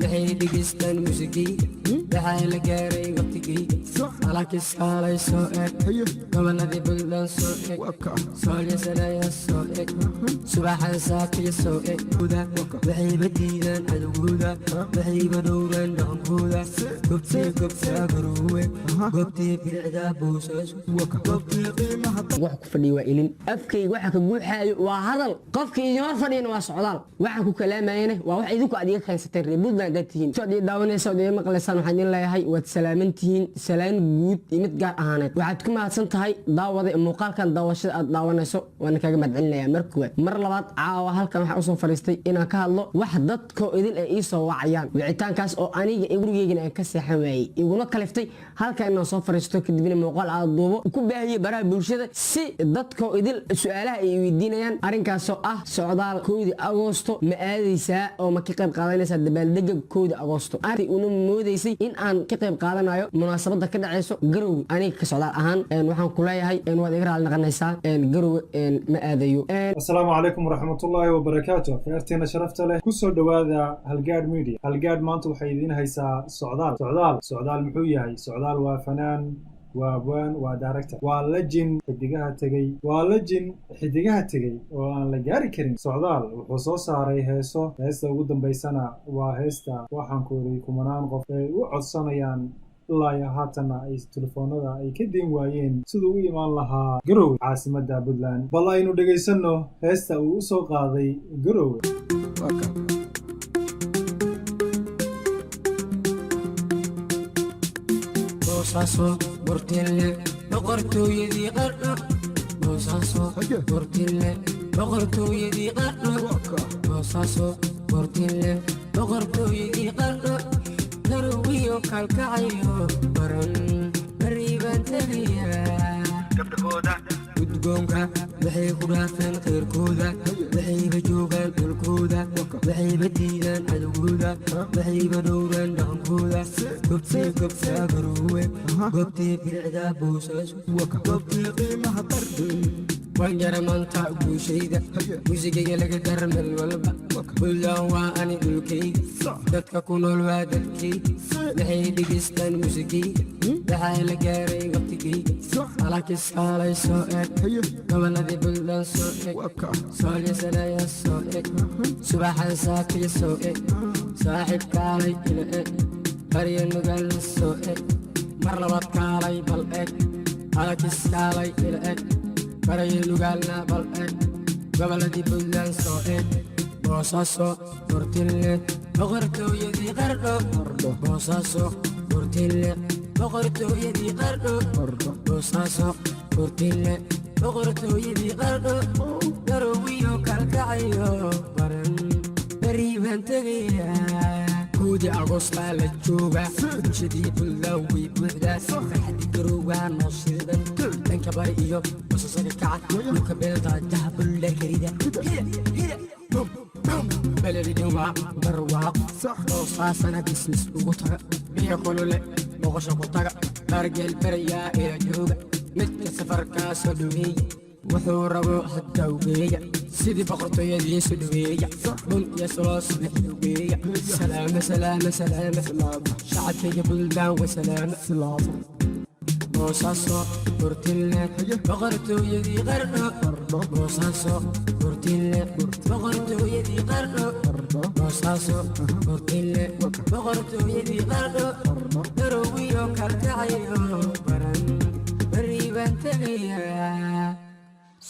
waxay dhigistaan muusigayga waxaa la gaaray waqtigayga alakis kaalay soo eg goboladii buntland soo eg soolya sanaya soo eg subaxan saakiya soo eg waxayba diidaan cadowgooda waxayba dhowraan dhaqankooda gobtii gobtaa garowe gobtii bilicdaa boosaaso gobtii qiimaha wax ku fadhiya waa ilin afkayga waxa ka buuxaayo waa hadal qofkii idin hor fadhiyana waa socdaal waxaan ku kalaamayna waa wax idinku adiga keensateen reer buntland aad tihiin soo daawanaysa oo maqlaysaan waxaan idin leeyahay waad salaaman tihiin salaan guud iyo mid gaar ahaaneed waxaad ku mahadsan tahay daawada muuqaalkan daawashada aad daawanayso waana kaga mahadcelinayaa mar koowaad mar labaad caawa halkan waxaan usoo fadhiistay inaan ka hadlo wax dadkoo idin ay ii soo wacayaan wicitaankaas oo aniga gurigeygana aan ka seexan waayey iguna kaliftay halkan inaan soo fadhiisto kadibna muuqaal aad duubo ku baahiye baraha bulshada si dadkoo idil su-aalaha ay weydiinayaan arrinkaasoo ah socdaal 1 Agoosto ma aadaysaa oo ma ka qayb qaadanaysaa dabaaldega 1 Agoosto arrin una moodaysay in aan ka qayb qaadanayo munaasabada ka dhacayso garow aniga ka socdaal ahaan waxaan ku leeyahay waad iga raali noqonaysaa garow ma aadayo السلام عليكم ورحمة الله وبركاته خيرتنا شرفت له كسر دواذا هالجاد ميديا هالجاد ما أنتم حيدين هيسا سعدال محوية هي سعدال وفنان وابوان ودايركتور ولجن حديقها تجي وأنا لجاري كريم سعدال وخصوص على هيسو ugu dambeysana waa heesta waxaan ku yiri kumanaan qof ay u codsanayaan ilaa iyo haatana ay telefoonada ay ka diin waayeen sidoo u imaan lahaa garow caasimadda Puntland bal aynu dhageysano heesta uu soo qaaday garow boosaaso bortille boqortooyadii qarno boosaaso bortille boqortooyadii qarno boosaaso bortille boqortooyadii qarno garowiyo kalkacayo baran bariibaan tagayaa gabdhahooda gudgoonka waxay ku dhaafeen khayrkooda waxayba joogaan dhulkooda waxayba diidaan cadowgooda waxayba dhowraan dhaqankooda gobtii gobtaa garowe gobtii bilicdaa boosaaso gobtii qiimaha qardi waan jaramanta guushayda muusigayga laga dara meel walba buntland waa ani dhulkayga dadka ku nool waa dadkayga waxay dhigistaan muusigayga waxaa la gaaray waqtigayga alakis kaalay soo eg goboladii buntland soo eg soolya sanaya soo eg subaxan saakiya soo eg saaxiib kaalay ila eg barya nugaalna soo eg mar labaad kaalay bal eg alakis kaalay ila eg baraya nugaalna bal eg goboladii buntland soo eg boosaaso bortille boqortooyadii qardho boosaaso bortille boqortooyadii qardho boosaaso bortille boqortooyadii qardho garowiyo kalkacayo baran bariibaan tagayaa 1 Agoosta la jooga bulshadii Puntland way buuxdaa farxadii garowgaa noo shidan dhanka bari iyo basasada kaca dhulka beelda dahabula karida beledin waa barwaaq boosaasana business ugu taga biyo kulule boqosho ku taga baargeel berayaa ila jooga midka safarkaa soo dhaweeya wuxuu rabo hadda ugeeya sidii boqortooyadii soo dhaweeya bun iyo solo subax ugeeya salaame salaame salaame shacabkayga Puntland wa salaame boosaaso bortille boqortooyadii qardho boosaaso bortille boqortooyadii qardho boosaaso bortille boqortooyadii qardho garowiyo kalkacayo baran bariibaan tagayaa